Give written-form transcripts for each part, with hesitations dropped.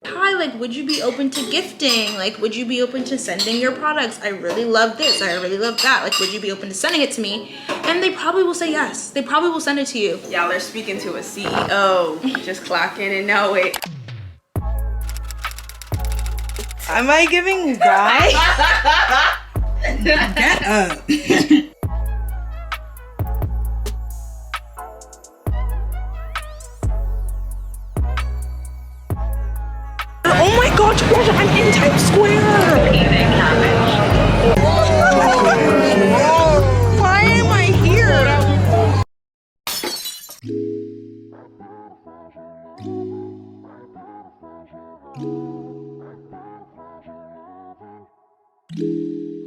Hi, like, would you be open to gifting? Like, would you be open to sending your products? I really love this. I really love that. Like, would you be open to sending it to me? And they probably will say yes. They probably will send it to you. Y'all are speaking to a CEO. Just clock in and know it. Am I giving vibes? Get up. Oh my god, Georgia, I'm in Times Square! Why am I here?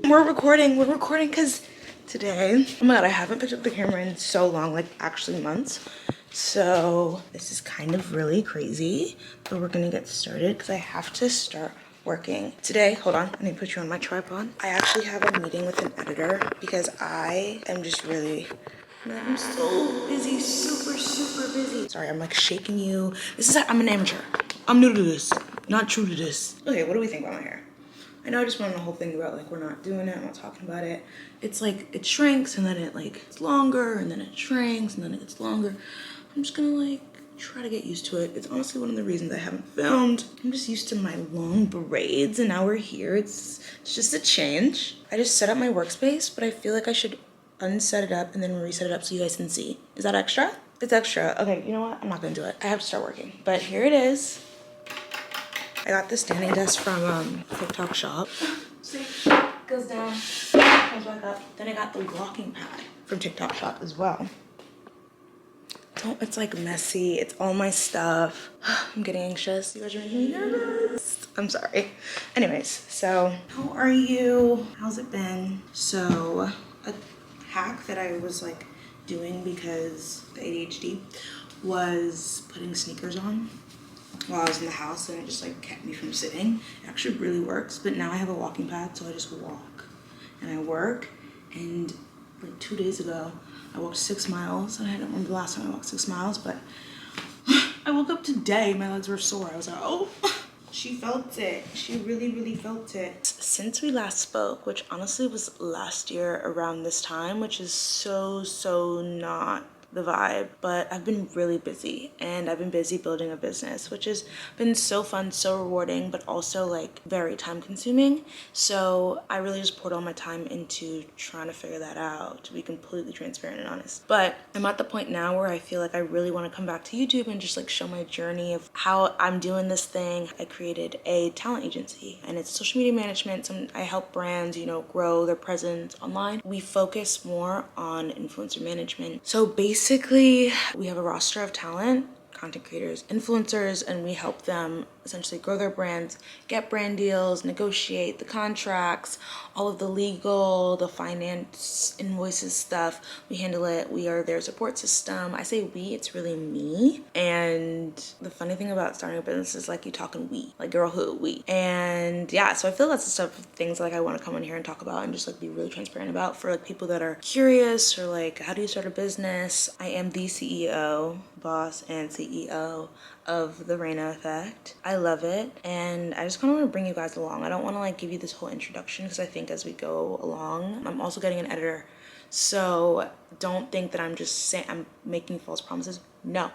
We're recording because today, oh my god, I haven't picked up the camera in so long, like actually months. So this is kind of really crazy, but we're gonna get started because I have to start working. Today, hold on, I need to put you on my tripod. I actually have a meeting with an editor because I am just really, I'm so busy, super busy. Sorry, I'm like shaking you. I'm an amateur. I'm new to this, not true to this. Okay, what do we think about my hair? I know I just went on the whole thing about like we're not doing it, I'm not talking about it. It's like it shrinks and then it like gets longer and then it shrinks and then it gets longer. I'm just gonna like try to get used to it. It's honestly one of the reasons I haven't filmed. I'm just used to my long braids and now we're here. It's just a change. I just set up my workspace, but I feel like I should unset it up and then reset it up so you guys can see. Is that extra? It's extra. Okay, you know what? I'm not gonna do it. I have to start working. But here it is. I got this standing desk from TikTok shop. See, goes down, comes back up. Then I got the walking pad from TikTok shop as well. It's like messy. It's all my stuff. I'm getting anxious. You guys are making me nervous. I'm sorry. Anyways, so how are you? How's it been? So a hack that I was like doing because the ADHD was putting sneakers on while I was in the house, and it just like kept me from sitting. It actually really works, but now I have a walking pad, so I just walk and I work. And like 2 days ago, I walked 6 miles, and I don't remember the last time I walked 6 miles, but I woke up today, my legs were sore. I was like, oh, she felt it. She really felt it. Since we last spoke, which honestly was last year around this time, which is so not the vibe, but I've been really busy, and I've been busy building a business, which has been so fun, so rewarding, but also like very time consuming. So I really just poured all my time into trying to figure that out, to be completely transparent and honest. But I'm at the point now where I feel like I really want to come back to YouTube and just like show my journey of how I'm doing this thing. I created a talent agency, and it's social media management. I help brands, you know, grow their presence online. We focus more on influencer management. So basically, we have a roster of talent, content creators, influencers, and we help them essentially grow their brands, get brand deals, negotiate the contracts, all of the legal, the finance, invoices stuff. We handle it. We are their support system. I say we, it's really me. And the funny thing about starting a business is like you talking we, like girl who, we. And yeah, so I feel that's the stuff, things like I want to come in here and talk about and just like be really transparent about for like people that are curious or like, how do you start a business? I am the CEO, boss and CEO of the RAENA effect. I love it, and I just kind of want to bring you guys along. I don't want to like give you this whole introduction because I think as we go along, I'm also getting an editor, so don't think that I'm just saying I'm making false promises. No,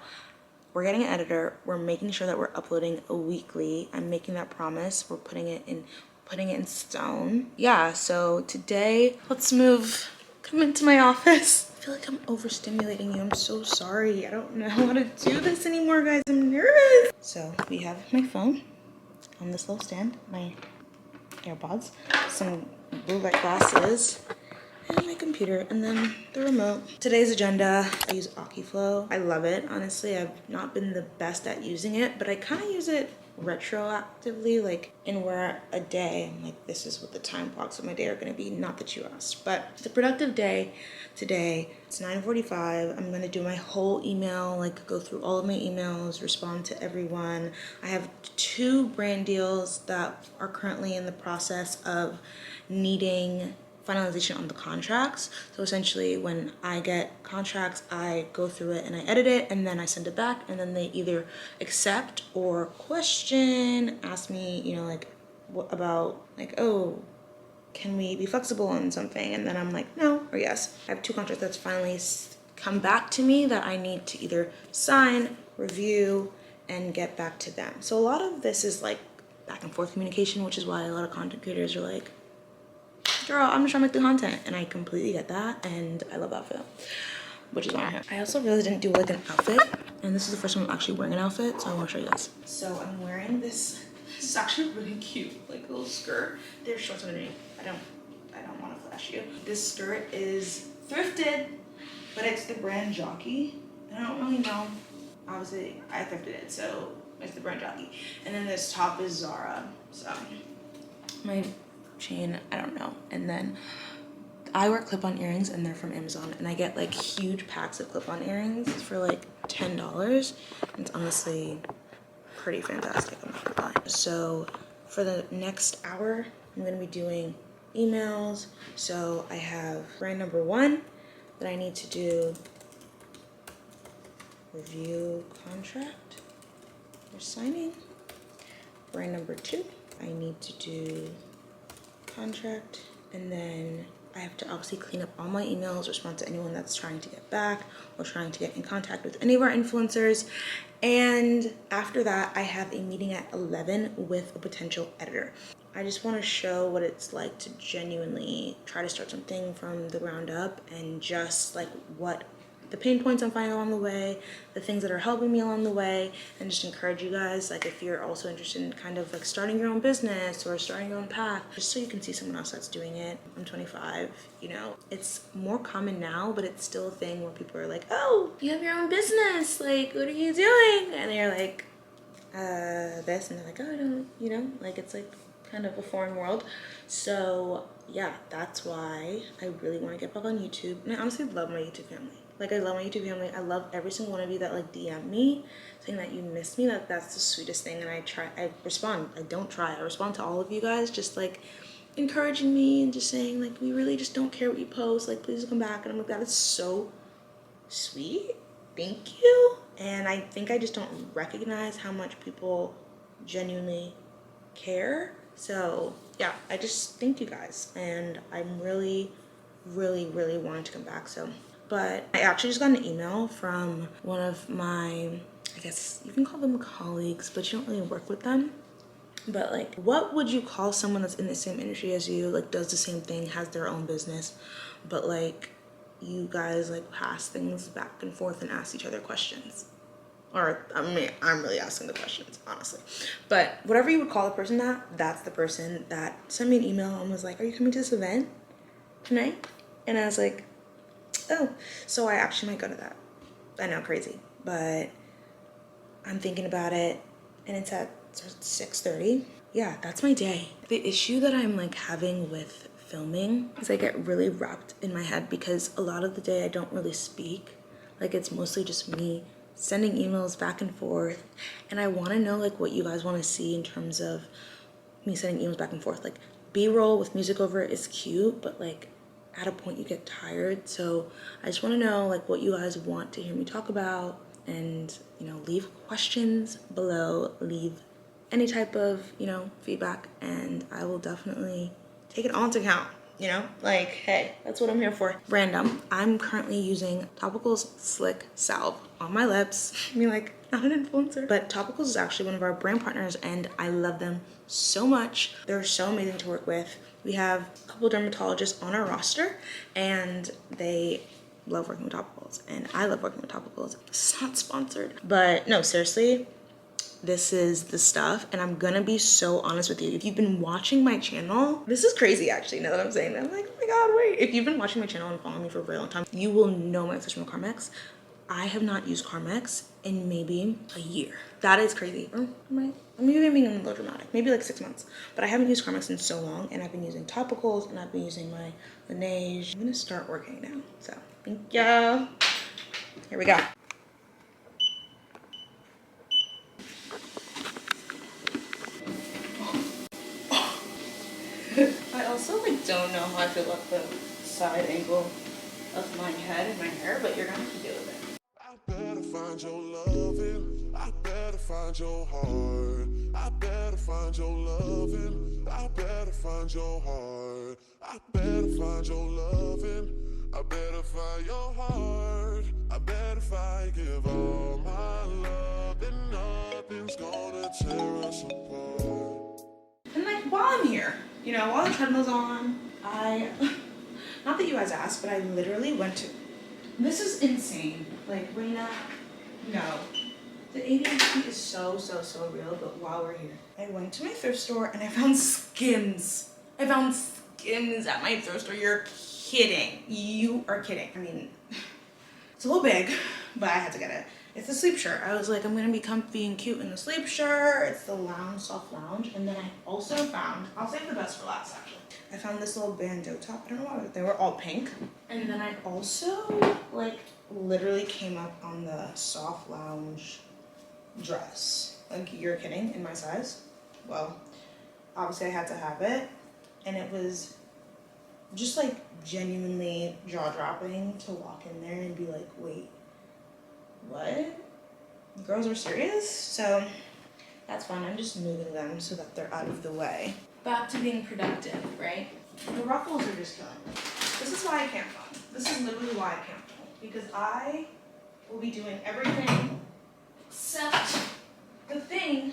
we're getting an editor. We're making sure that we're uploading weekly. I'm making that promise. We're putting it in stone. Yeah, so today let's come into my office. I feel like I'm overstimulating you. I'm so sorry. I don't know how to do this anymore, guys. I'm nervous. So we have my phone on this little stand, my AirPods, some blue light glasses, and my computer, and then the remote. Today's agenda, I use Akiflow. I love it. Honestly, I've not been the best at using it, but I kind of use it retroactively, like in where a day, I'm like, this is what the time blocks of my day are gonna be. Not that you asked, but it's a productive day today. It's 9:45. I'm gonna do my whole email, like go through all of my emails, respond to everyone. I have 2 brand deals that are currently in the process of needing finalization on the contracts. So essentially when I get contracts, I go through it and I edit it and then I send it back, and then they either accept or question, ask me, you know, like what about like, oh, can we be flexible on something? And then I'm like, no or yes. I have 2 contracts that's finally come back to me that I need to either sign, review, and get back to them. So a lot of this is like back and forth communication, which is why a lot of content creators are like, girl, I'm just trying to make the content. And I completely get that, and I love that for them, which is why I'm here. I also really didn't do like an outfit, and this is the first time I'm actually wearing an outfit, so I want to show you guys. So I'm wearing this is actually really cute, like a little skirt. There's shorts underneath. I don't want to flash you. This skirt is thrifted, but it's the brand Jockey. I don't really know. Obviously, I thrifted it, so it's the brand Jockey. And then this top is Zara. So my chain, I don't know. And then I wear clip-on earrings, and they're from Amazon, and I get like huge packs of clip-on earrings for like $10. It's honestly pretty fantastic, I'm not gonna lie. So for the next hour, I'm gonna be doing emails. So I have brand number 1 that I need to do review contract or signing. Brand number 2, I need to do contract, and then I have to obviously clean up all my emails, respond to anyone that's trying to get back or trying to get in contact with any of our influencers. And after that, I have a meeting at 11 with a potential editor. I just want to show what it's like to genuinely try to start something from the ground up, and just like what the pain points I'm finding along the way, the things that are helping me along the way, and just encourage you guys, like if you're also interested in kind of like starting your own business or starting your own path, just so you can see someone else that's doing it. I'm 25, you know, it's more common now, but it's still a thing where people are like, oh, you have your own business, like what are you doing? And you're like, this, and they're like, oh, I don't, you know, like it's like kind of a foreign world. So yeah, that's why I really want to get back on YouTube. And I honestly love my YouTube family. Like I love my YouTube family. I love every single one of you that like DM me saying that you miss me. That's the sweetest thing. And I respond. I don't try. I respond to all of you guys, just like encouraging me and just saying like, we really just don't care what you post. Like please come back. And I'm like, that is so sweet. Thank you. And I think I just don't recognize how much people genuinely care. So yeah, I just thank you guys, and I'm really wanting to come back. So, but I actually just got an email from one of my, I guess you can call them colleagues, but you don't really work with them. But like, what would you call someone that's in the same industry as you, like does the same thing, has their own business, but like you guys like pass things back and forth and ask each other questions? Or I mean, I'm really asking the questions, honestly. But whatever you would call the person that's the person that sent me an email and was like, are you coming to this event tonight? And I was like, oh, so I actually might go to that. I know, crazy, but I'm thinking about it, and it's at 6:30. Yeah, that's my day. The issue that I'm like having with filming is I get really wrapped in my head because a lot of the day I don't really speak. Like it's mostly just me sending emails back and forth, and I want to know like what you guys want to see in terms of me sending emails back and forth. Like B-roll with music over it is cute, but like at a point you get tired. So I just want to know like what you guys want to hear me talk about, and you know, leave questions below, leave any type of, you know, feedback, and I will definitely take it all into account. You know, like, hey, that's what I'm here for. Random. I'm currently using Topicals Slick Salve on my lips. I mean, like, not an influencer. But Topicals is actually one of our brand partners, and I love them so much. They're so amazing to work with. We have a couple dermatologists on our roster, and they love working with topicals, and I love working with topicals. It's not sponsored, but no, seriously, this is the stuff. And I'm gonna be so honest with you. If you've been watching my channel, this is crazy actually, now that I'm saying that. I'm like, oh my God, wait. If you've been watching my channel and following me for a very long time, you will know my obsession with Carmex. I have not used Carmex in maybe a year. That is crazy. Or maybe I'm being a little dramatic. Maybe like 6 months. But I haven't used Carmex in so long, and I've been using topicals, and I've been using my Laneige. I'm gonna start working now. So thank you. Here we go. I also like don't know how I feel about the side angle of my head and my hair, but you're gonna have to deal with it. I better find your loving. I better find your heart. I better find your loving. I better find your heart. I better find your loving. I better find your heart. I bet if I give all my love, then nothing's gonna tear us apart. And like while I'm here, you know, while the treadmill's on, not that you guys asked, but I literally went to, this is insane. Like, RAENA, no. The ADHD is so real, but while we're here, I went to my thrift store and I found Skims. I found Skims at my thrift store. You're kidding. You are kidding. I mean, it's a little big, but I had to get it. It's a sleep shirt. I was like, I'm gonna be comfy and cute in the sleep shirt. It's the lounge, soft lounge. And then I also found, I'll save the best for last actually. I found this little bandeau top. I don't know why, they were all pink. And then I also like literally came up on the soft lounge dress. Like, you're kidding, in my size? Well, obviously I had to have it. And it was just like genuinely jaw-dropping to walk in there and be like, wait, what? Girls are serious? So that's fine. I'm just moving them so that they're out of the way. Back to being productive, right? The ruffles are just killing me. This is why I can't film. This is literally why I can't film. Because I will be doing everything except the thing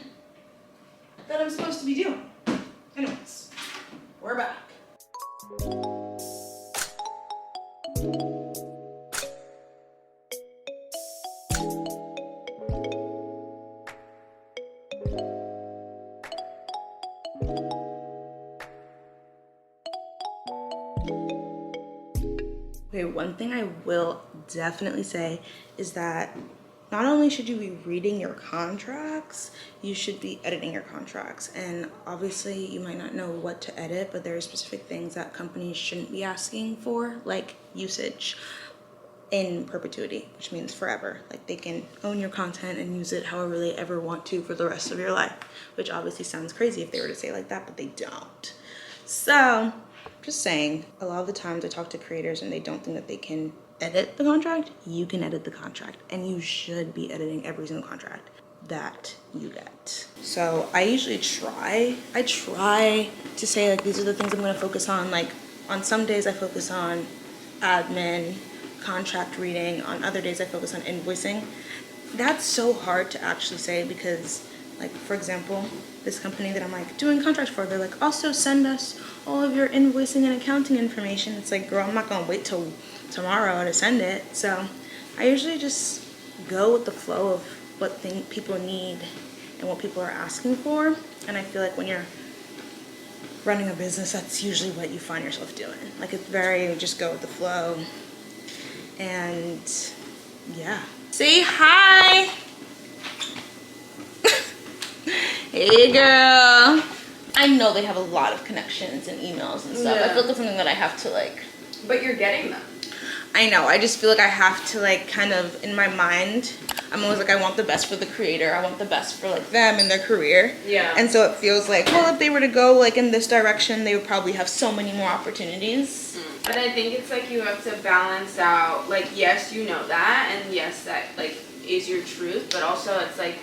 that I'm supposed to be doing. Anyways, we're back. Okay, one thing I will definitely say is that not only should you be reading your contracts, you should be editing your contracts. And obviously you might not know what to edit, but there are specific things that companies shouldn't be asking for, like usage in perpetuity, which means forever. Like, they can own your content and use it however they ever want to for the rest of your life, which obviously sounds crazy if they were to say it like that, but they don't. So just saying, a lot of the times I talk to creators and they don't think that they can edit the contract. You can edit the contract, and you should be editing every single contract that you get. So I usually try to say, like, these are the things I'm gonna focus on. Like, on some days I focus on admin, contract reading. On other days I focus on invoicing. That's so hard to actually say because, like, for example, this company that I'm like doing contracts for, they're like, also send us all of your invoicing and accounting information. It's like, girl, I'm not gonna wait till tomorrow to send it. So I usually just go with the flow of what people need and what people are asking for. And I feel like when you're running a business, that's usually what you find yourself doing. Like, it's very just go with the flow. And yeah. Say hi. Hey girl. I know they have a lot of connections and emails and stuff. Yeah. I feel like it's something that I have to like. But you're getting them. I know, I just feel like I have to like kind of, in my mind, I'm always like, I want the best for the creator. I want the best for like them and their career. Yeah. And so it feels like, well, if they were to go like in this direction, they would probably have so many more opportunities. But I think it's like you have to balance out, like, yes, you know that, and yes, that like is your truth, but also it's like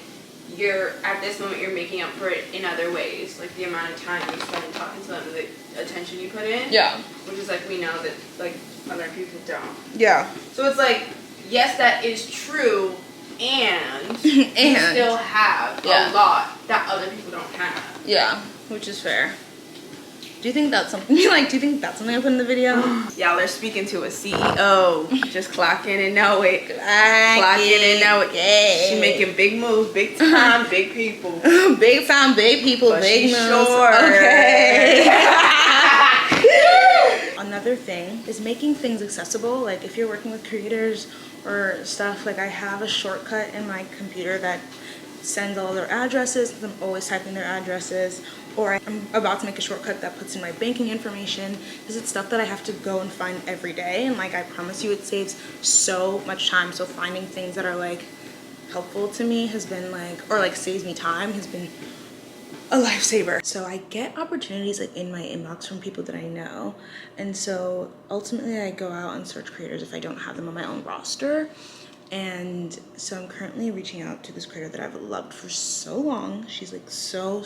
you're at this moment you're making up for it in other ways, like the amount of time you spend talking to them, the attention you put in. Yeah. Which is like, we know that like other people don't. Yeah. So it's like, yes, that is true, and you still have a lot that other people don't have. Yeah, which is fair. Do you think that's something you like? Do you think that's something I put in the video? Y'all are speaking to a CEO. Just clock in and know it. Clock in and know it. Yeah. She making big moves, big time, big people. Big time, big people, but big moves. Sure. Okay. Another thing is making things accessible. Like, if you're working with creators or stuff, like, I have a shortcut in my computer that sends all their addresses. I'm always typing their addresses. Or I'm about to make a shortcut that puts in my banking information. This is stuff that I have to go and find every day. And like, I promise you, it saves so much time. So finding things that are like helpful to me has been like, or like saves me time, has been a lifesaver. So I get opportunities like in my inbox from people that I know. And so ultimately I go out and search creators if I don't have them on my own roster. And so I'm currently reaching out to this creator that I've loved for so long. She's like so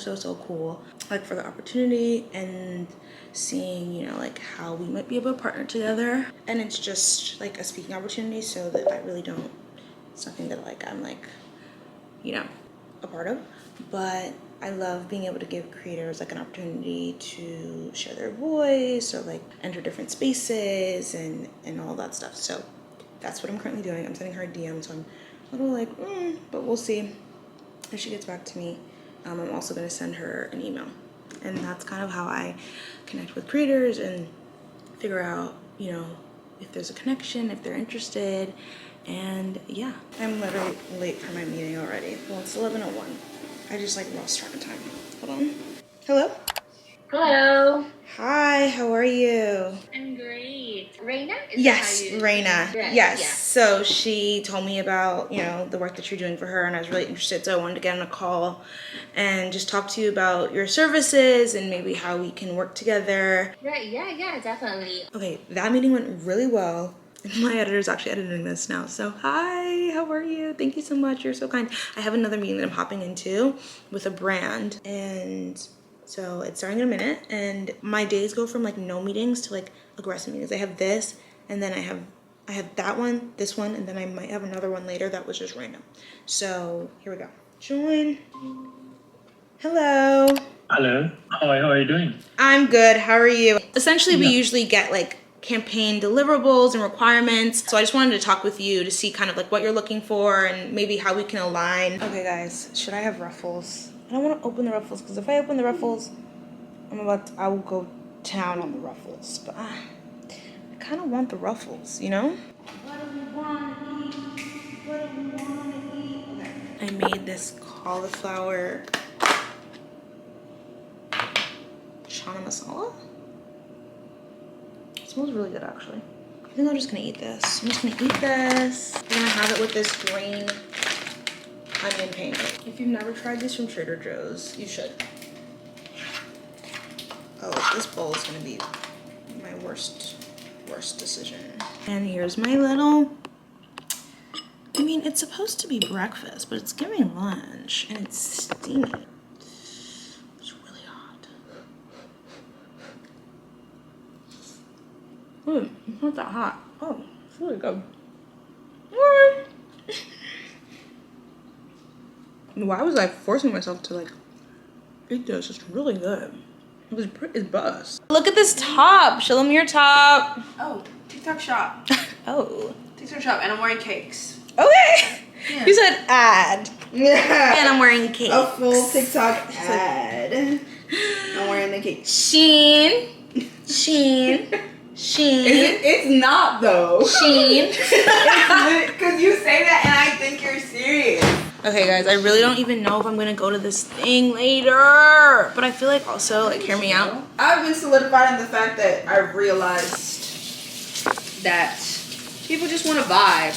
cool, like for the opportunity and seeing, you know, like how we might be able to partner together. And it's just like a speaking opportunity, so that I really don't, it's nothing that like I'm like, you know, a part of. But I love being able to give creators like an opportunity to share their voice or like enter different spaces and all that stuff. So that's what I'm currently doing. I'm sending her a DM, so I'm a little like, but we'll see if she gets back to me. I'm also gonna send her an email. And that's kind of how I connect with creators and figure out, you know, if there's a connection, if they're interested. And yeah, I'm literally late for my meeting already. Well, it's 11:01. I just like lost track of time. Hold on. Hello? Hello. Hi, how are you? I'm great. RAENA? Yes, RAENA. Right, Yes. yeah. So she told me about, you know, the work that you're doing for her, and I was really interested. So I wanted to get on a call and just talk to you about your services and maybe how we can work together. Right, yeah, definitely. Okay, that meeting went really well. My editor's actually editing this now. So hi, how are you? Thank you so much. You're so kind. I have another meeting that I'm hopping into with a brand, and so it's starting in a minute, and my days go from like no meetings to like aggressive meetings. I have this, and then I have that one, this one, and then I might have another one later that was just random. So here we go. Join. Hello. Hello. How are you doing? I'm good. How are you? Essentially, we Yeah. usually get like campaign deliverables and requirements. So I just wanted to talk with you to see kind of like what you're looking for and maybe how we can align. Okay guys, should I have ruffles? I don't want to open the ruffles because if I open the ruffles, I will go down on the ruffles. But I kind of want the ruffles, you know? What do we want to eat? What do we want to eat? Okay. I made this cauliflower chana masala. It smells really good actually. I think I'm just gonna eat this. I'm just gonna eat this. I'm gonna have it with this green onion pancake. If you've never tried these from Trader Joe's, you should. Oh, this bowl is gonna be my worst decision. And here's my little, I mean, it's supposed to be breakfast, but it's giving lunch and it's steamy. It's really hot. Ooh, it's not that hot. Oh, it's really good. Why was I forcing myself to like eat this? It's really good. It's bust. Look at this top. Show them your top. Oh, TikTok shop. Oh. TikTok shop, and I'm wearing cakes. Okay. Yeah. You said ad. And I'm wearing cake. A full TikTok ad. I'm wearing the cake. Sheen. It's not though. Sheen. Because you say that and I think you're serious. Okay guys, I really don't even know if I'm gonna go to this thing later. But I feel like also, like, hear me out. I've been solidified in the fact that I've realized that people just want to vibe.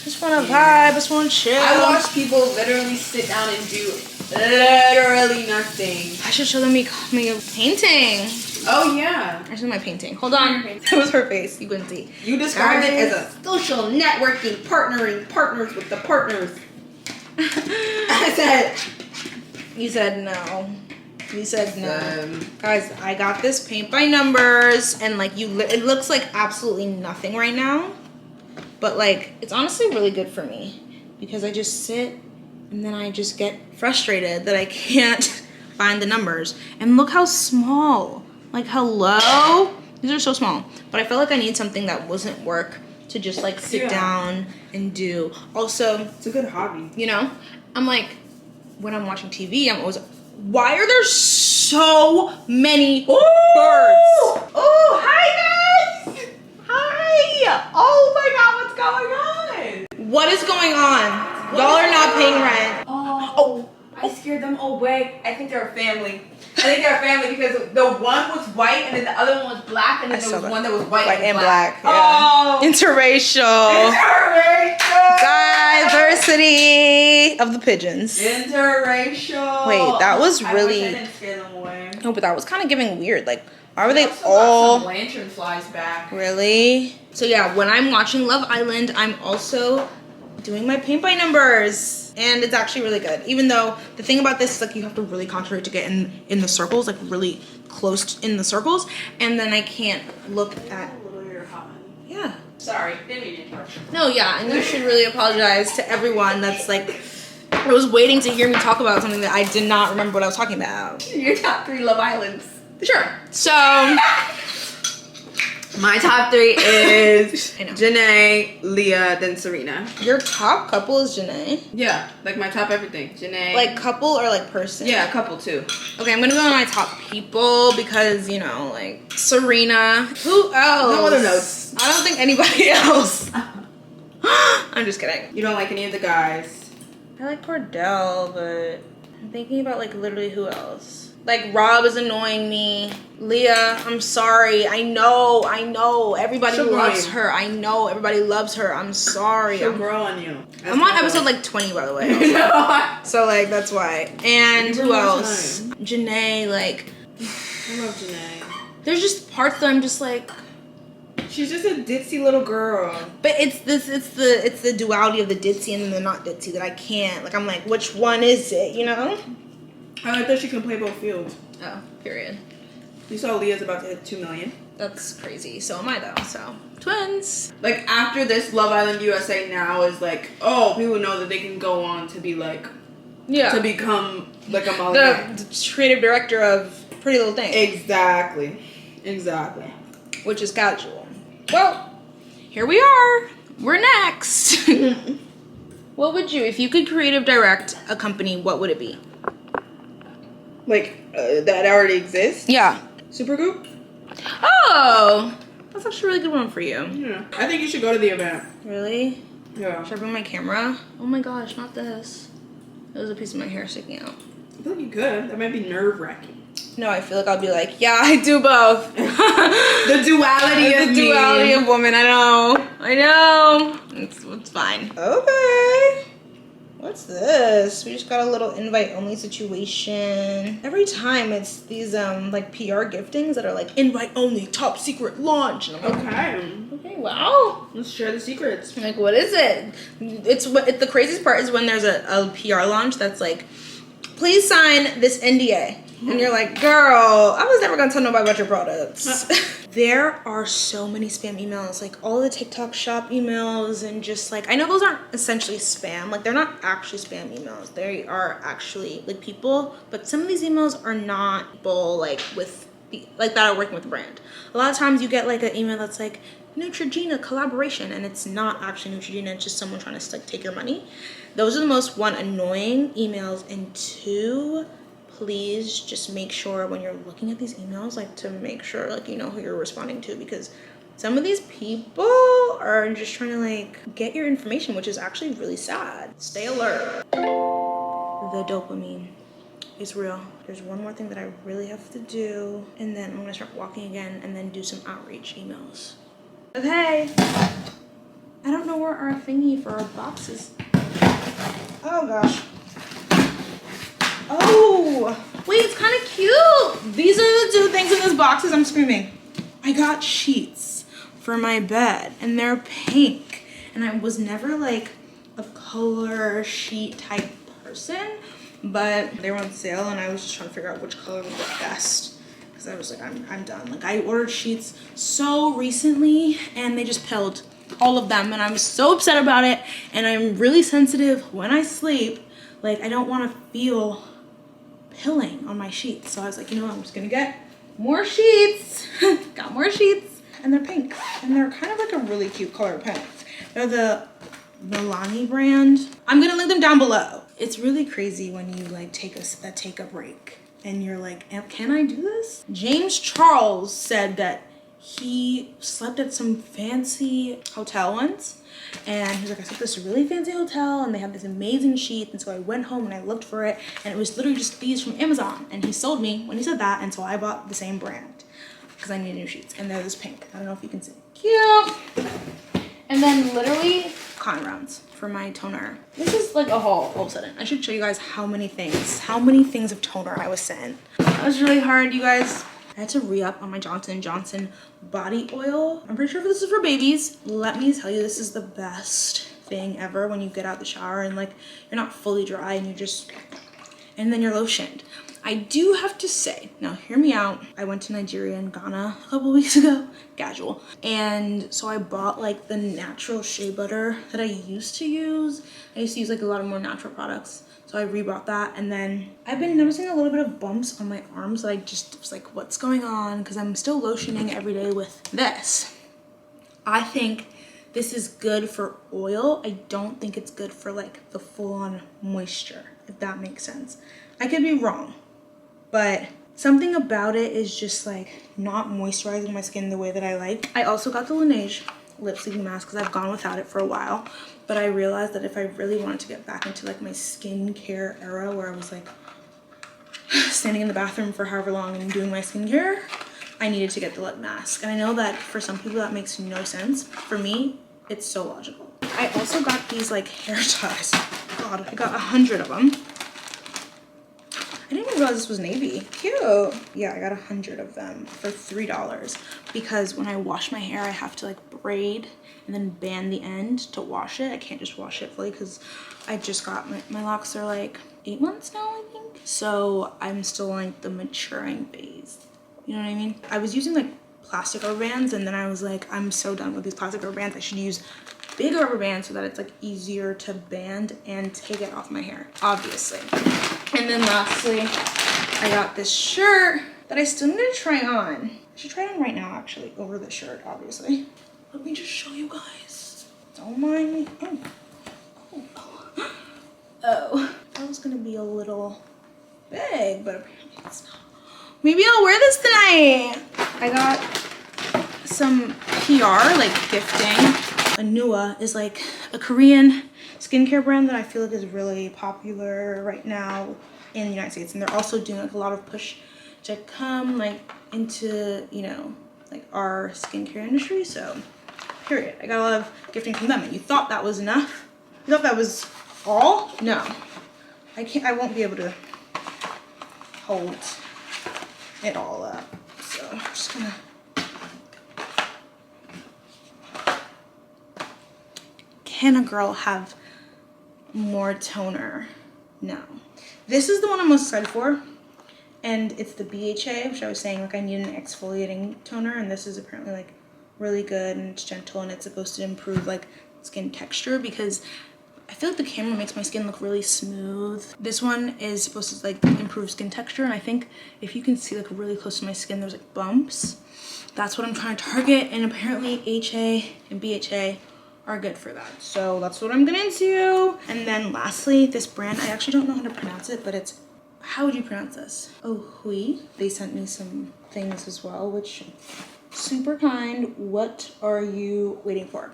Just wanna vibe, just wanna chill. I watch people literally sit down and do literally nothing. I should show them me a painting. Oh yeah. I showed my painting. Hold on. That was her face. You couldn't see. You described it as a social networking, partners with the partners. I said. You said no. You said no. Guys, I got this paint by numbers, and like it looks like absolutely nothing right now, but like it's honestly really good for me because I just sit and then I just get frustrated that I can't find the numbers. And look how small. Like, hello? These are so small. But I felt like I need something that wasn't work to just like sit down and do. Also, It's a good hobby. you know, I'm like, when I'm watching TV, I'm always, why are there so many birds? Oh, hi guys! Hi! Oh my god, what's going on? What is going on? Y'all are not paying rent. Oh, I scared them away. I think they're a family. Because the one was white and then the other one was black and then there was one that was white and black. Yeah. Oh, Interracial. interracial. Guys, diversity of the pigeons. Interracial. Wait, that was I really. wish I didn't scare them away. No, but that was kind of giving weird. Like, why were they also all? got some lantern flies back. Really? So yeah, when I'm watching Love Island, I'm also doing my paint by numbers, and it's actually really good. Even though the thing about this is like you have to really concentrate to get in the circles, like really close in the circles, and then I can't look at. You're hot. Yeah. Sorry, didn't mean to interrupt. No, yeah, and you should really apologize to everyone that's like was waiting to hear me talk about something that I did not remember what I was talking about. Your top 3 Love Islands. Sure. So My top 3 is I know. Janae, Leah, then Serena. Your top couple is Janae. Yeah, like my top everything. Janae. Like couple or like person? yeah, a couple too. Okay, I'm gonna go on my top people because, you know, like Serena. Who else? No one knows. I don't think anybody else. I'm just kidding. You don't like any of the guys. I like Cordell, but I'm thinking about like literally who else. Like Rob is annoying me. Leah, I'm sorry. I know. Everybody She'll loves grow. her. I know everybody loves her. I'm sorry. She'll grow on you. I'm on episode like 20, by the way. So like that's why. And You who were more else? Janae, like I love Janae. there's just parts that I'm just like, She's just a ditzy little girl. but it's the duality of the ditzy and then the not ditzy that I can't, like I'm like, which one is it, you know? I like that she can play both fields. Oh, period. You saw Leah's about to hit 2 million. That's crazy. So am I though, so twins. Like after this, Love Island USA now is like, oh, people know that they can go on to be like, Yeah. to become like a Molly guy. The creative director of Pretty Little Thing. Exactly. Which is casual. Well, here we are. We're next. What would you, if you could creative direct a company, what would it be? Like that already exists. Yeah. Supergroup. Oh, that's actually a really good one for you. Yeah. I think you should go to the event. Really? Yeah. Should I bring my camera? Oh my gosh, not this. There was a piece of my hair sticking out. I feel like you could. That might be nerve wracking. No, I feel like I'll be like, yeah, I do both. The duality of the me. duality of woman. I know. It's fine. Okay. What's this? We just got a little invite only situation. Every time it's these like PR giftings that are like invite only, top secret launch. And I'm like, Okay. okay, wow. Let's share the secrets. Like, what is it? The craziest part is when there's a PR launch that's like, please sign this NDA. And you're like, girl, I was never gonna tell nobody about your products. There are so many spam emails, like all the TikTok shop emails, and just like, I know those aren't essentially spam, like they're not actually spam emails. They are actually like people, but some of these emails are not people like with, like that are working with the brand. A lot of times you get like an email that's like, Neutrogena collaboration, and it's not actually Neutrogena, it's just someone trying to like take your money. Those are the most, one, annoying emails, and two, please just make sure when you're looking at these emails, like to make sure like you know who you're responding to, because some of these people are just trying to like get your information, which is actually really sad. Stay alert. The dopamine is real. There's one more thing that I really have to do, and then I'm gonna start walking again and then do some outreach emails. Okay. I don't know where our thingy for our boxes. Oh gosh. Oh, wait, it's kind of cute. These are the two things in this boxes. I'm screaming. I got sheets for my bed, and they're pink. And I was never like a color sheet type person, but they were on sale, and I was just trying to figure out which color would look best. Because I was like, I'm done. Like, I ordered sheets so recently, and they just pilled all of them, and I'm so upset about it. And I'm really sensitive when I sleep. Like, I don't want to feel pilling on my sheets. So I was like, you know what, I'm just gonna get more sheets. Got more sheets, and they're pink, and they're kind of like a really cute color pink. They're the Milani brand. I'm gonna link them down below. It's really crazy when you like take a break and you're like, can I do this? James Charles said that he slept at some fancy hotel once, and he's like, I slept at this really fancy hotel, and they have this amazing sheet. And so I went home and I looked for it, and it was literally just these from Amazon. And he sold me when he said that, and so I bought the same brand because I need new sheets, and they're this pink. I don't know if you can see. Cute. And then literally cotton rounds for my toner. This is like a haul all of a sudden. I should show you guys how many things of toner I was sent. That was really hard, you guys. I had to re-up on my Johnson & Johnson body oil. I'm pretty sure this is for babies. Let me tell you, this is the best thing ever when you get out the shower and like you're not fully dry and then you're lotioned. I do have to say, now hear me out. I went to Nigeria and Ghana a couple weeks ago, casual. And so I bought like the natural shea butter that I used to use. I used to use like a lot of more natural products. So I rebought that, and then I've been noticing a little bit of bumps on my arms that I just was like, what's going on? Because I'm still lotioning every day with this. I think this is good for oil. I don't think it's good for like the full-on moisture, if that makes sense. I could be wrong, but something about it is just like not moisturizing my skin the way that I like. I also got the Laneige lip sleeping mask because I've gone without it for a while, but I realized that if I really wanted to get back into like my skincare era where I was like standing in the bathroom for however long and doing my skincare, I needed to get the lip mask. And I know that for some people that makes no sense. For me, it's so logical. I also got these like hair ties. God, I got 100 of them. I didn't even realize this was navy. Cute. Yeah, I got 100 of them for $3 because when I wash my hair, I have to like braid and then band the end to wash it. I can't just wash it fully because I just got my locks are like 8 months now, I think. So I'm still in like the maturing phase. You know what I mean? I was using like plastic rubber bands and then I was like, I'm so done with these plastic rubber bands. I should use big rubber bands so that it's like easier to band and take it off my hair, obviously. And then lastly, I got this shirt that I still need to try on. I should try it on right now, actually, over the shirt, obviously. Let me just show you guys. Don't mind me. Oh. That was gonna be a little big, but apparently it's not. Maybe I'll wear this tonight. I got some PR, like gifting. Anua is like a Korean skincare brand that I feel like is really popular right now in the United States, and they're also doing like a lot of push to come like into, you know, like our skincare industry. So period. I got a lot of gifting from them. And you thought that was enough? You thought that was all? No, I won't be able to hold it all up, so I'm just gonna can a girl have more toner? No. This is the one I'm most excited for, and it's the BHA, which I was saying like I need an exfoliating toner, and this is apparently like really good and it's gentle and it's supposed to improve like skin texture because I feel like the camera makes my skin look really smooth. This one is supposed to like improve skin texture, and I think if you can see like really close to my skin there's like bumps. That's what I'm trying to target, and apparently HA and BHA are good for that. So that's what I'm gonna do. And then lastly, this brand, I actually don't know how to pronounce it, but it's, how would you pronounce this? Oh, Hui. They sent me some things as well, which super kind. What are you waiting for?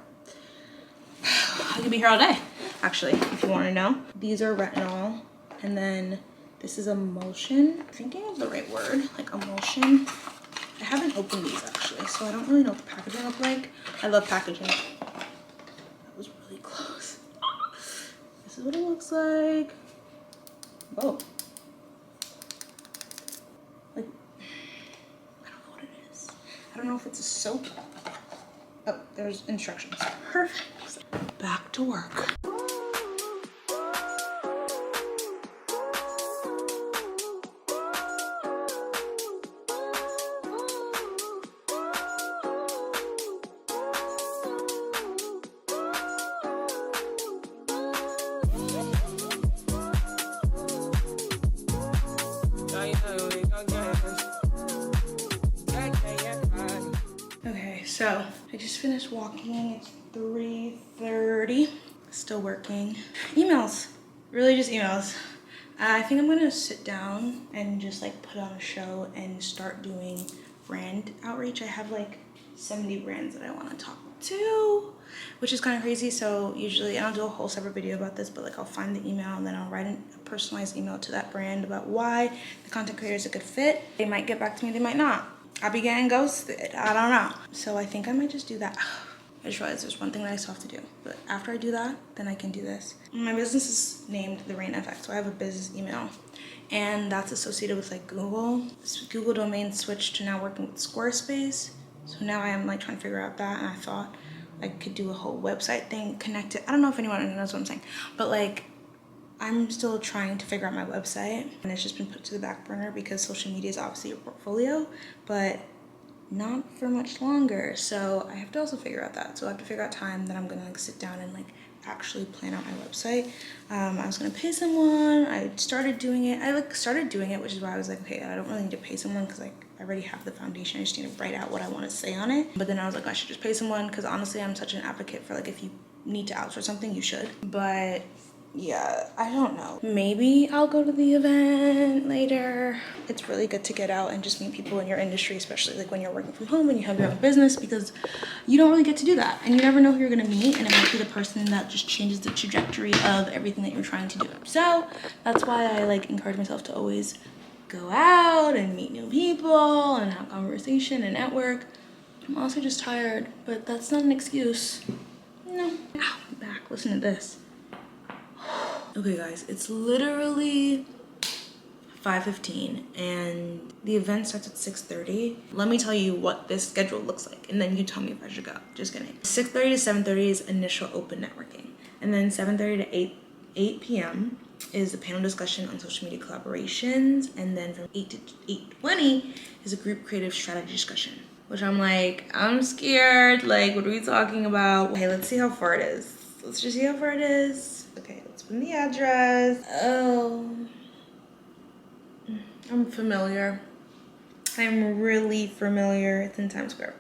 I could be here all day, actually, if you want to know. These are retinol, and then this is emulsion. Thinking of the right word, like emulsion. I haven't opened these actually, so I don't really know what the packaging looks like. I love packaging. That was really close. This is what it looks like. Whoa. Like, I don't know what it is. I don't know if it's a soap. Oh, there's instructions. Perfect. Back to work. Okay, so I just finished walking. It's 3:30. Still working. Emails. Really just emails. I think I'm gonna sit down and just like put on a show and start doing brand outreach. I have like 70 brands that I want to talk to, which is kind of crazy. So usually, and I'll do a whole separate video about this, but like I'll find the email and then I'll write a personalized email to that brand about why the content creator is a good fit. They might get back to me, they might not. I'll be getting ghosted, I don't know. So I think I might just do that. I just realized there's one thing that I still have to do. But after I do that, then I can do this. My business is named the RAENA Effect, so I have a business email. And that's associated with like Google. This Google domain switched to now working with Squarespace. So now I am like trying to figure out that, and I thought I could do a whole website thing, connect it. I don't know if anyone knows what I'm saying, but like I'm still trying to figure out my website, and it's just been put to the back burner because social media is obviously your portfolio, but not for much longer. So I have to also figure out that. So I have to figure out time that I'm gonna like sit down and like actually plan out my website. I was gonna pay someone. I started doing it. Which is why I was like, okay, I don't really need to pay someone because like I already have the foundation. I just need to write out what I want to say on it. But then I was like, I should just pay someone because honestly, I'm such an advocate for like if you need to outsource something, you should. But yeah, I don't know. Maybe I'll go to the event later. It's really good to get out and just meet people in your industry, especially like when you're working from home and you have your own business, because you don't really get to do that. And you never know who you're gonna meet, and it might be the person that just changes the trajectory of everything that you're trying to do. So that's why I like encourage myself to always go out and meet new people and have conversation and network. I'm also just tired, but that's not an excuse. No. Ow, I'm back. Listen to this. Okay guys, it's literally 5:15 and the event starts at 6:30. Let me tell you what this schedule looks like, and then you tell me if I should go. Just kidding. 6:30 to 7:30 is initial open networking, and then 7:30 to 8 p.m. is a panel discussion on social media collaborations, and then from 8 to 8:20 is a group creative strategy discussion, which I'm like, I'm scared. Like, what are we talking about? Okay, let's see how far it is. Let's just see how far it is. Okay, let's put in the address. Oh, I'm familiar. I'm really familiar. It's in Times Square.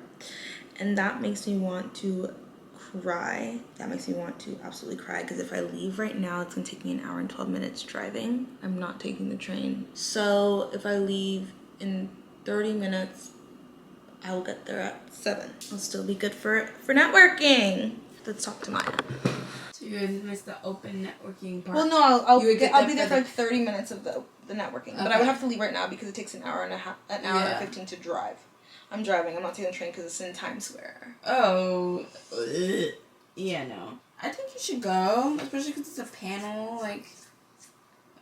And that makes me want to cry. That makes me want to absolutely cry, because if I leave right now, it's gonna take me an hour and 12 minutes driving. I'm not taking the train. So if I leave in 30 minutes, I will get there at 7. I'll still be good for networking. Let's talk to Maya. So you would miss the open networking part. Well, no, I'll You would be there for like 30 minutes of the networking. Okay. But I would have to leave right now because it takes an hour and Yeah. 15 to drive. I'm driving. I'm not taking the train because it's in Times Square. Oh, yeah, no. I think you should go, especially because it's a panel. Like,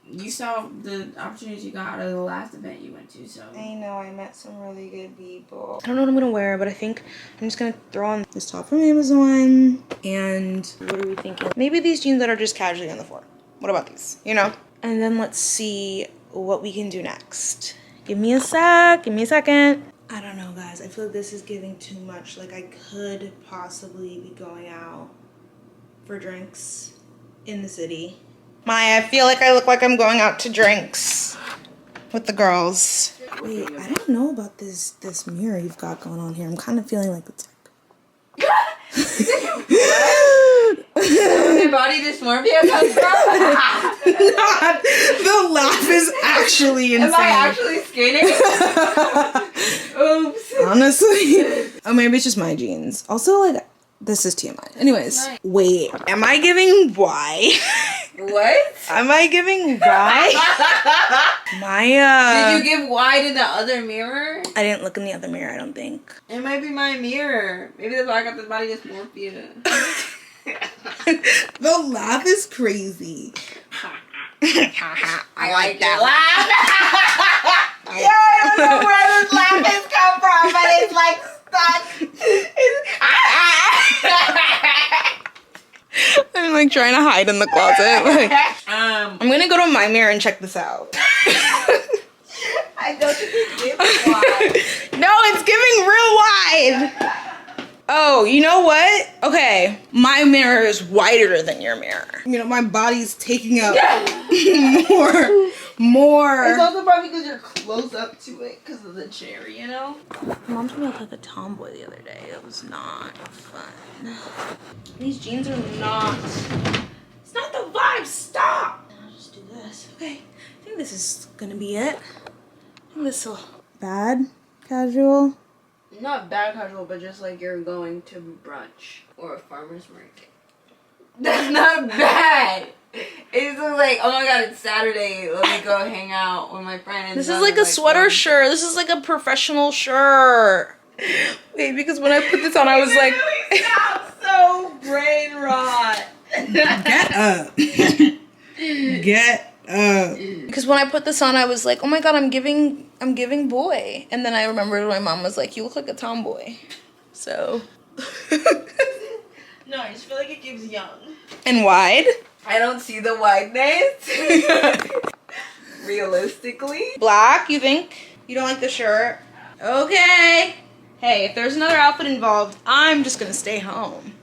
you saw the opportunities you got out of the last event you went to, so. I know, I met some really good people. I don't know what I'm gonna wear, but I think I'm just gonna throw on this top from Amazon. And what are we thinking? Maybe these jeans that are just casually on the floor. What about these? You know? And then let's see what we can do next. Give me a second. I don't know, guys. I feel like this is giving too much. Like, I could possibly be going out for drinks in the city. Maya, I feel like I look like I'm going out to drinks with the girls. Wait, I don't know about this mirror you've got going on here. I'm kind of feeling like it's like... My body dysmorphia comes from? The laugh is actually insane. Am I actually skinny? Oops. Honestly. Oh, maybe it's just my jeans. Also, like, this is TMI. Anyways, Nice. wait, am I giving why? What? Am I giving why? Maya. Did you give wide in the other mirror? I didn't look in the other mirror, I don't think. It might be my mirror. Maybe that's why I got the body dysmorphia. The laugh is crazy. I like that laugh. Yeah, I don't know where this laugh has come from, but it's like stuck. I'm like trying to hide in the closet. Like, I'm gonna go to my mirror and check this out. I don't think it's giving wide. No, it's giving real wide. Oh, you know what? Okay, my mirror is wider than your mirror. You know, my body's taking up more. It's also probably because you're close up to it because of the chair, you know? Mom told me I looked like a tomboy the other day. It was not fun. These jeans are not. It's not the vibe. Stop. I'll just do this. Okay, I think this is gonna be it. I think this will. Bad casual. Not bad casual, but just like you're going to brunch or a farmer's market. That's not bad. It's just like, oh my god, it's Saturday. Let me go hang out with my friends. This is like a sweater shirt. This is like a professional shirt. Wait, because when I put this on, I was like, sounds so brain rot. get up. Get up. Because when I put this on, I was like, oh my god, I'm giving boy. And then I remembered my mom was like, you look like a tomboy. So. No, I just feel like it gives young. And wide. I don't see the wideness. Realistically. Black, you think? You don't like the shirt? Okay. Hey, if there's another outfit involved, I'm just gonna stay home.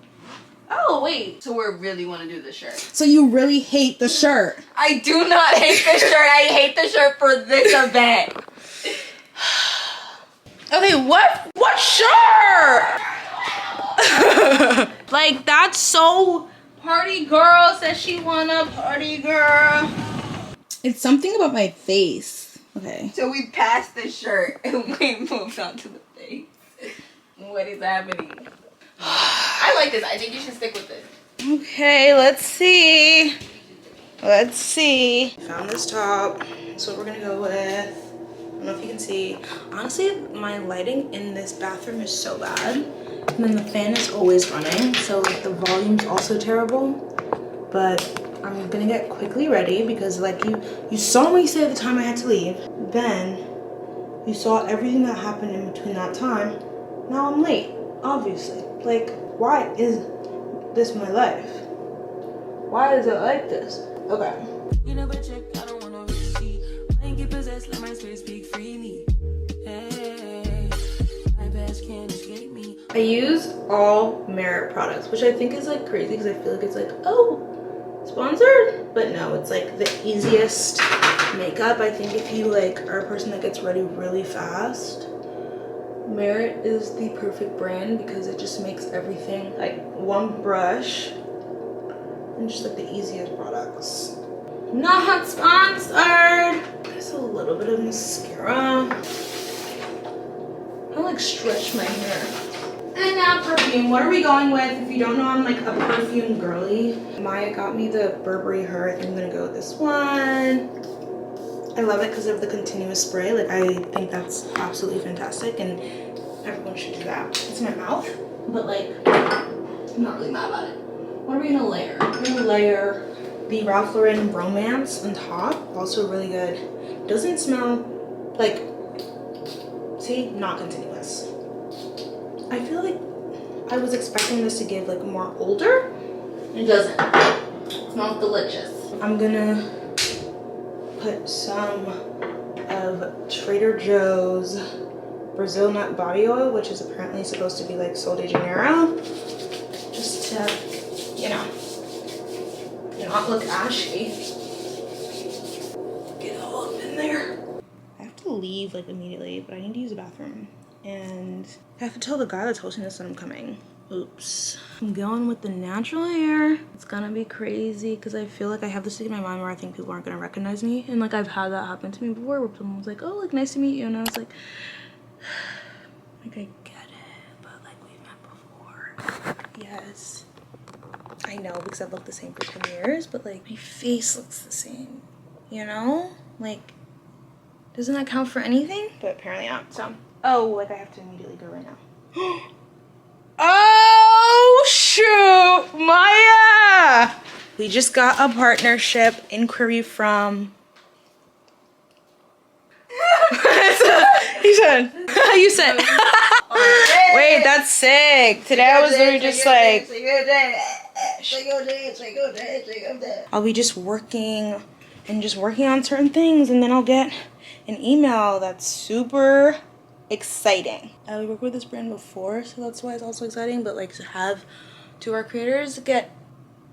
Oh, wait. So we really want to do the shirt. So you really hate the shirt? I do not hate the shirt. I hate the shirt for this event. Okay, what shirt? Like, that's so party girl says she wanna party girl. It's something about my face. Okay. So we passed the shirt and we moved on to the face. What is happening? I like this. I think you should stick with this. Okay, let's see. Let's see. Found this top. That's what we're gonna go with. I don't know if you can see. Honestly, my lighting in this bathroom is so bad. And then the fan is always running, so like the volume's also terrible. But I'm gonna get quickly ready because like you saw me say the time I had to leave. Then you saw everything that happened in between that time. Now I'm late, obviously. Like, why is this my life? Why is it like this? Okay. You never check, I don't wanna receipt. Mind get possessed, let my spirit speak freely. Hey, my past can't escape me. I use all Merit products, which I think is like crazy because I feel like it's like, oh, sponsored? But no, it's like the easiest makeup. I think if you like are a person that gets ready really fast, Merit is the perfect brand because it just makes everything like one brush and just like the easiest products. Not sponsored. There's a little bit of mascara. I like stretch my hair. And now perfume. What are we going with? If you don't know, I'm like a perfume girly. Maya got me the Burberry Her. I think I'm gonna go with this one. I love it because of the continuous spray. Like, I think that's absolutely fantastic and everyone should do that. It's in my mouth, but like, I'm not really mad about it. What are we gonna layer? We're gonna layer the Ralph Lauren Romance on top. Also really good. Doesn't smell like, see, not continuous. I feel like I was expecting this to give like more older. It doesn't. It smells delicious. I'm gonna put some of Trader Joe's Brazil nut body oil, which is apparently supposed to be like Sol de Janeiro, just to, you know, not look ashy. Get all up in there. I have to leave like immediately, but I need to use the bathroom. And I have to tell the guy that's hosting this that I'm coming. Oops. I'm going with the natural hair. It's gonna be crazy because I feel like I have this thing in my mind where I think people aren't gonna recognize me. And like I've had that happen to me before where someone was like, oh, like nice to meet you. And I was like I get it, but like we've met before. Yes. I know because I've looked the same for 10 years, but like my face looks the same, you know? Like, doesn't that count for anything? But apparently not, so. Oh, like I have to immediately go right now. Oh, shoot, Maya! We just got a partnership inquiry from... You said. You said. Wait, that's sick. Today I was literally just like... I'll be just working on certain things and then I'll get an email that's super exciting. I worked with this brand before, so that's why it's also exciting, but like to have two of our creators get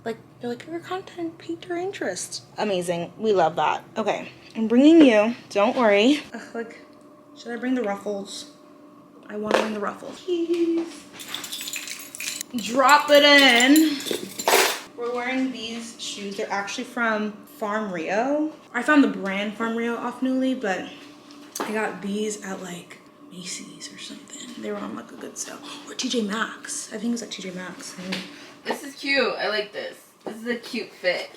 like, they're like, your content piqued our interest. Amazing. We love that. Okay, I'm bringing you, don't worry. Like, should I bring the ruffles? I want to bring the ruffles. Please. Drop it in. We're wearing these shoes. They're actually from Farm Rio. I found the brand Farm Rio off Newly, but I got these at like Macy's or something. They were on like a good sale. Or TJ Maxx. I think it was at TJ Maxx. This is cute. I like this. This is a cute fit.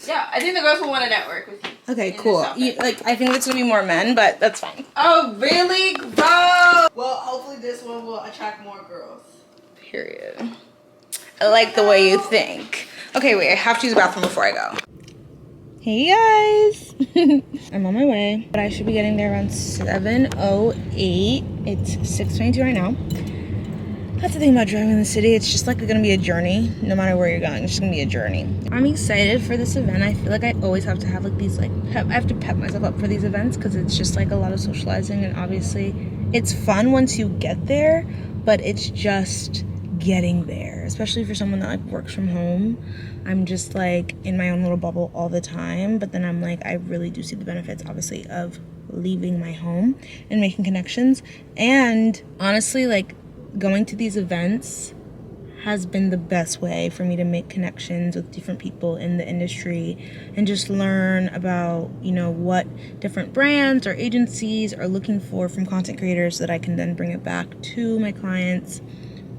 Yeah, I think the girls will want to network with you. Okay, in cool. this outfit. I think it's gonna be more men, but that's fine. Oh, really? Bro! Well, hopefully this one will attract more girls. Period. I like the way you think. Okay, wait, I have to use the bathroom before I go. Hey guys! I'm on my way, but I should be getting there around 7:08. It's 6:22 right now. That's the thing about driving in the city. It's just gonna be a journey. No matter where you're going, it's just gonna be a journey. I'm excited for this event. I feel like I always have to have these I have to pep myself up for these events because it's just a lot of socializing, and obviously it's fun once you get there, but it's just getting there, especially for someone that works from home. I'm just in my own little bubble all the time, but then I'm I really do see the benefits, obviously, of leaving my home and making connections. And honestly, going to these events has been the best way for me to make connections with different people in the industry and just learn about, what different brands or agencies are looking for from content creators so that I can then bring it back to my clients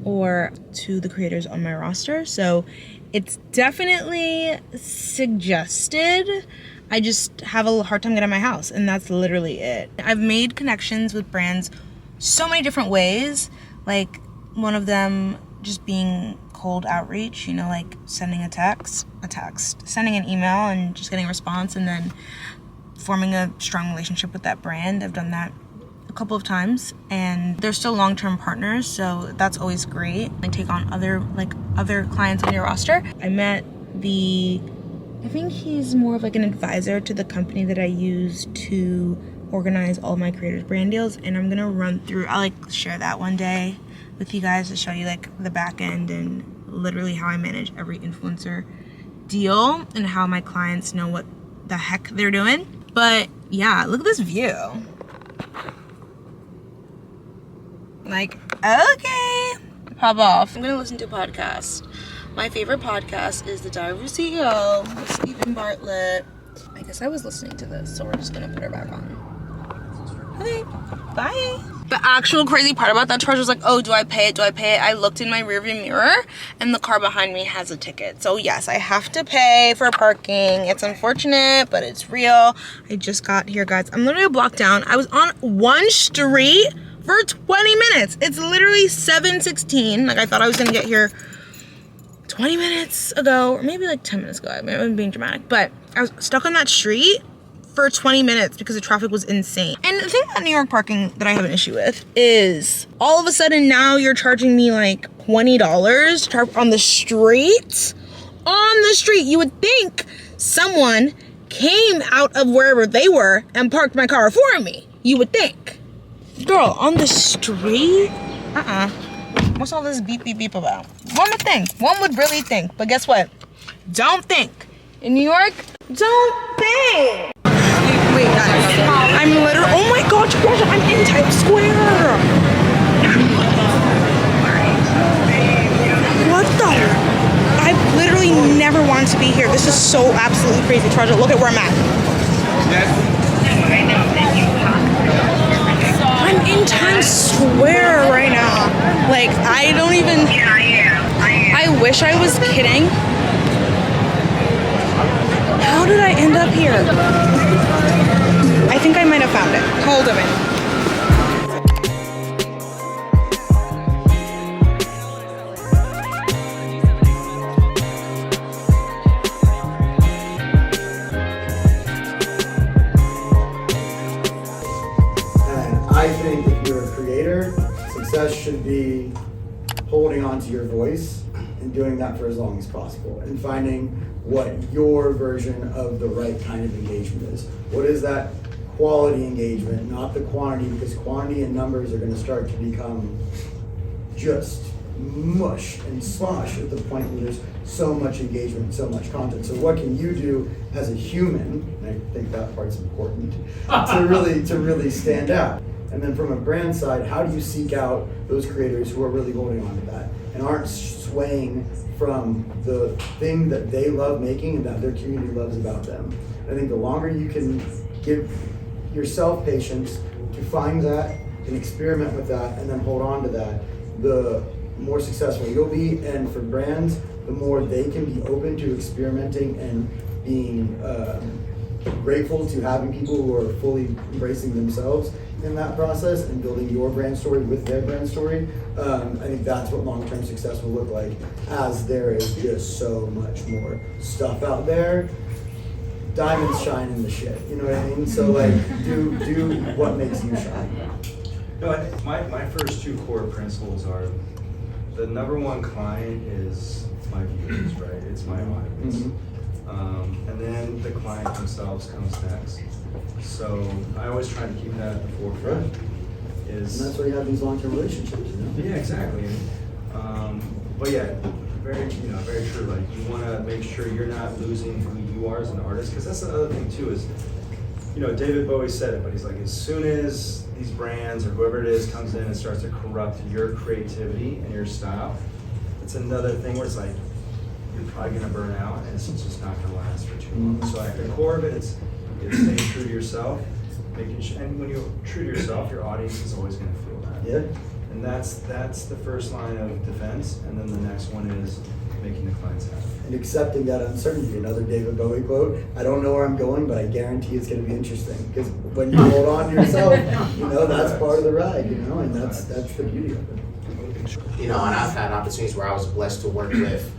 or to the creators on my roster. So it's definitely suggested. I just have a hard time getting out of my house, and that's literally it. I've made connections with brands so many different ways. One of them just being cold outreach, sending a text, sending an email and just getting a response, and then forming a strong relationship with that brand. I've done that a couple of times, and they're still long-term partners, so that's always great. I take on other clients on your roster. I met I think he's more of an advisor to the company that I use to organize all my creators brand deals, and I'm gonna run through, I'll share that one day with you guys to show you the back end and literally how I manage every influencer deal and how my clients know what the heck they're doing. But yeah, look at this view. Okay, pop off. I'm gonna listen to a podcast. My favorite podcast is The Diary of a CEO with Stephen Bartlett. I guess I was listening to this, so we're just gonna put her back on. Okay, bye. The actual crazy part about that charge was oh, do I pay it? I looked in my rearview mirror and the car behind me has a ticket. So yes, I have to pay for parking. It's unfortunate, but it's real. I just got here, guys. I'm literally blocked down. I was on one street for 20 minutes. It's literally 7:16. I thought I was gonna get here 20 minutes ago, or maybe 10 minutes ago. I'm being dramatic, but I was stuck on that street for 20 minutes because the traffic was insane. And the thing about New York parking that I have an issue with is all of a sudden now you're charging me $20 to park on the street. On the street. You would think someone came out of wherever they were and parked my car for me. You would think. Girl, on the street? What's all this beep beep beep about? One would think. One would really think. But guess what? Don't think. In New York, don't think. Wait, guys. I'm literally, oh my god, I'm in Times Square. What the? I literally never wanted to be here. This is so absolutely crazy. Charger, look at where I'm at. I'm in Times Square right now. I don't even, I wish I was kidding. How did I end up here? I think I might have found it. Hold a minute. And I think if you're a creator, success should be holding on to your voice and doing that for as long as possible and finding what your version of the right kind of engagement is. What is that quality engagement, not the quantity, because quantity and numbers are going to start to become just mush and slosh at the point where there's so much engagement and so much content. So what can you do as a human, and I think that part's important, to really stand out? And then from a brand side, how do you seek out those creators who are really holding on to that and aren't swaying from the thing that they love making and that their community loves about them? I think the longer you can give yourself patience to find that and experiment with that and then hold on to that, the more successful you'll be. And for brands, the more they can be open to experimenting and being grateful to having people who are fully embracing themselves in that process and building your brand story with their brand story. I think that's what long-term success will look like, as there is just so much more stuff out there. Diamonds shine in the shit, you know what I mean? So like, do what makes you shine. No, my first two core principles are, the number one client is my viewers, right? It's my audience. Mm-hmm. And then the client themselves comes next. So I always try to keep that at the forefront. And that's why you have these long-term relationships, you know? Yeah, exactly. But yeah, very true. Like, you want to make sure you're not losing who you are as an artist, because that's the other thing too. Is, David Bowie said it, but he's like, as soon as these brands or whoever it is comes in and starts to corrupt your creativity and your style, it's another thing where it's like, you're probably gonna burn out, and it's just not gonna last for too long. So at the core of it, it's staying true to yourself, and when you're true to yourself, your audience is always gonna feel that. Yeah. And that's the first line of defense, and then the next one is making the clients happy. And accepting that uncertainty. Another David Bowie quote, I don't know where I'm going, but I guarantee it's going to be interesting. Because when you hold on to yourself, that's part of the ride, and that's the beauty of it. And I've had opportunities where I was blessed to work with,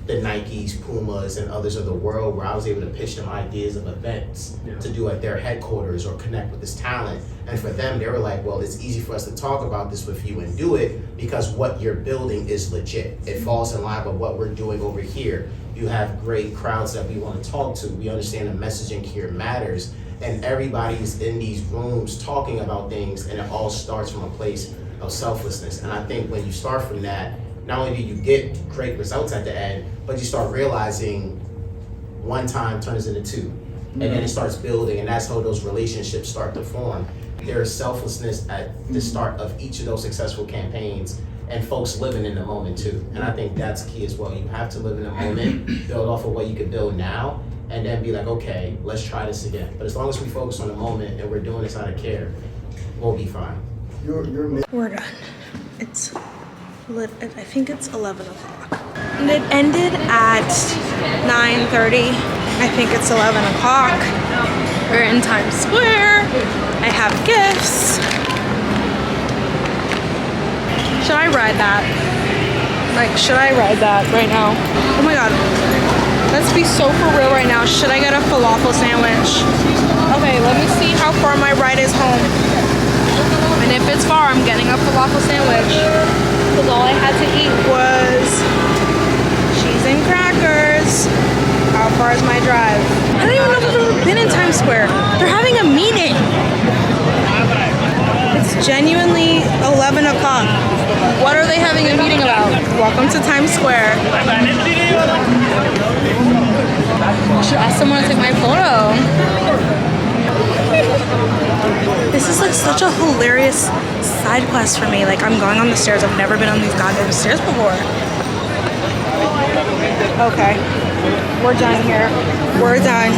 the Nikes, Pumas, and others of the world, where I was able to pitch them ideas of events to do at their headquarters or connect with this talent. And for them, they were like, well, it's easy for us to talk about this with you and do it because what you're building is legit. It falls in line with what we're doing over here. You have great crowds that we want to talk to. We understand the messaging here matters. And everybody's in these rooms talking about things, and it all starts from a place of selflessness. And I think when you start from that, not only do you get great results at the end, but you start realizing one time turns into two. And then it starts building, and that's how those relationships start to form. There is selflessness at the start of each of those successful campaigns, and folks living in the moment too. And I think that's key as well. You have to live in the moment, build off of what you can build now, and then be like, okay, let's try this again. But as long as we focus on the moment and we're doing this out of care, we'll be fine. We're done. I think it's 11 o'clock. And it ended at 9:30. I think it's 11 o'clock. We're in Times Square. I have gifts. Should I ride that? Should I ride that right now? Oh my god. Let's be so for real right now. Should I get a falafel sandwich? Okay, let me see how far my ride is home. And if it's far, I'm getting a falafel sandwich. Because all I had to eat was cheese and crackers. How far is my drive? I don't even know if I've ever been in Times Square. They're having a meeting. It's genuinely 11 o'clock. What are they having a meeting about? Welcome to Times Square. I should ask someone to take my photo. This is such a hilarious side quest for me. I'm going on the stairs. I've never been on these goddamn stairs before. Okay. We're done here. We're done.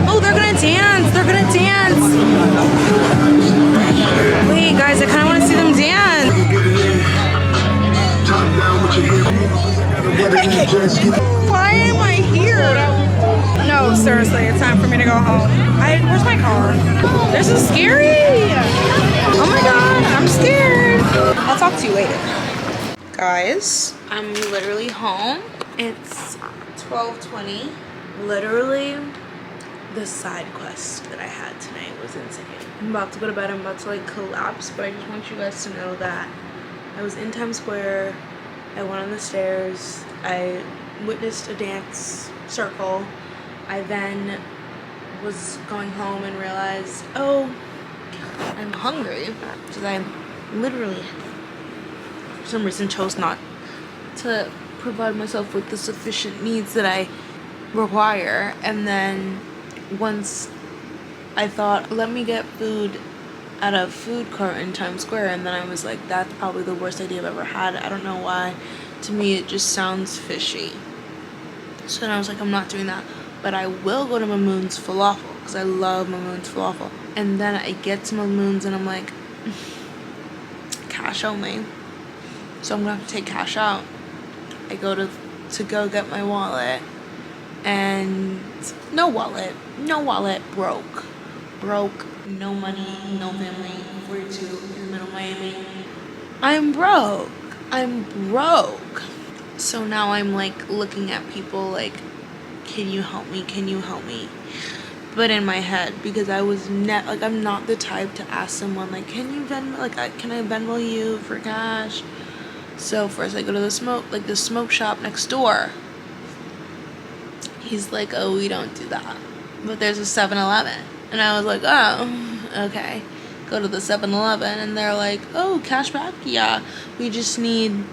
Oh, they're gonna dance. They're gonna dance. Wait, guys, I kind of want to see them dance. Why am I here? No, seriously, it's time for me to go home. Where's my car? This is scary. Oh my god, I'm scared. I'll talk to you later. Guys, I'm literally home. It's 12:20. Literally, the side quest that I had tonight was insane. I'm about to go to bed. I'm about to collapse, but I just want you guys to know that I was in Times Square. I went on the stairs. I witnessed a dance circle. I then was going home and realized, oh, I'm hungry, because I literally, for some reason, chose not to provide myself with the sufficient needs that I require. And then once I thought, let me get food at a food cart in Times Square, and then I was like, that's probably the worst idea I've ever had. I don't know why. To me, it just sounds fishy. So then I was like, I'm not doing that. But I will go to Mamoon's Falafel, because I love Mamoon's Falafel. And then I get to Mamoon's and I'm like, cash only. So I'm going to have to take cash out. I go to go get my wallet. and no wallet, broke, no money, no family, 42 in the middle of Miami. I'm broke. So now I'm like looking at people like, can you help me? But in my head, because I was I'm not the type to ask someone like, can you Venmo, can I Venmo you for cash? So first I go to the smoke shop next door. He's like, oh, we don't do that, but there's a 7-Eleven. And I was like, oh, okay. Go to the 7-Eleven, and they're like, oh, cash back? Yeah, we just need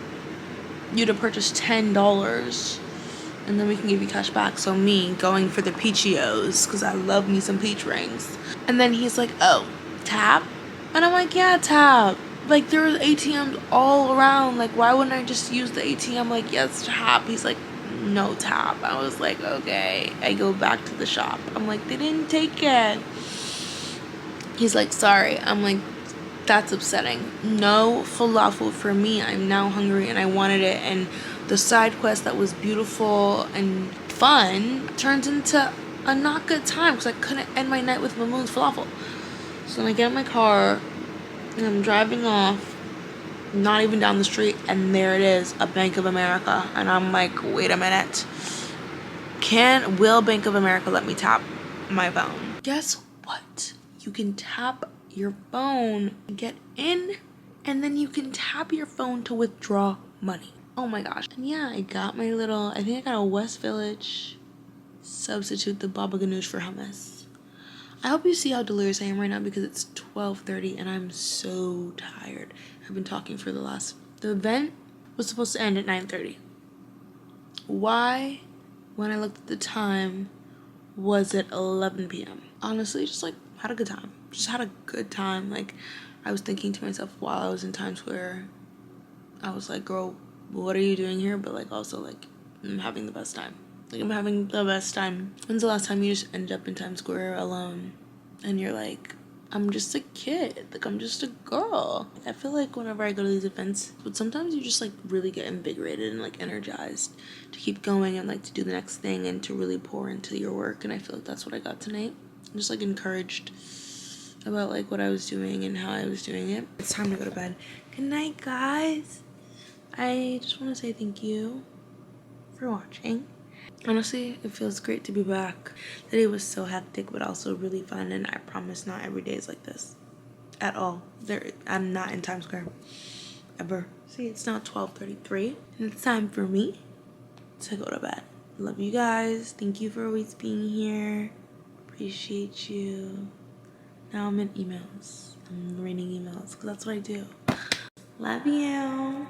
you to purchase $10, and then we can give you cash back. So me going for the Peachios, because I love me some peach rings. And then he's like, oh, tap? And I'm like, yeah, tap. Like, there was ATMs all around. Like, why wouldn't I just use the ATM? Like, yes, tap. He's like, no tap. I was like, okay. I go back to the shop. I'm like, they didn't take it. He's like, sorry. I'm like, that's upsetting. No falafel for me. I'm now hungry and I wanted it. And the side quest that was beautiful and fun turns into a not good time because I couldn't end my night with Mamoon's falafel. So then I get in my car and I'm driving off, not even down the street, and there it is, a Bank of America. And I'm like, wait a minute. Will Bank of America let me tap my phone? Guess what? You can tap your phone, get in, and then you can tap your phone to withdraw money. Oh my gosh. And yeah, I got my little, I think I got a West Village, substitute the baba ganoush for hummus. I hope you see how delirious I am right now because it's 12:30 and I'm so tired. I've been talking for the event was supposed to end at 9:30. Why, when I looked at the time, was it 11 p.m.? Honestly, just like had a good time. Just had a good time. Like, I was thinking to myself while I was in Times Square, I was like, girl, what are you doing here? But like, also like, I'm having the best time. Like, I'm having the best time. When's the last time you just ended up in Times Square alone and you're like, I'm just a kid, like I'm just a girl? I feel like whenever I go to these events, but sometimes you just like really get invigorated and like energized to keep going and like to do the next thing and to really pour into your work. And I feel like that's what I got tonight. I'm just like encouraged about like what I was doing and how I was doing it. It's time to go to bed. Good night, guys. I just want to say thank you for watching. Honestly, it feels great to be back. The day was so hectic, but also really fun, and I promise not every day is like this. At all. I'm not in Times Square. Ever. See, it's now 12:33, and it's time for me to go to bed. Love you guys. Thank you for always being here. Appreciate you. Now I'm in emails. I'm reading emails, because that's what I do. Love you.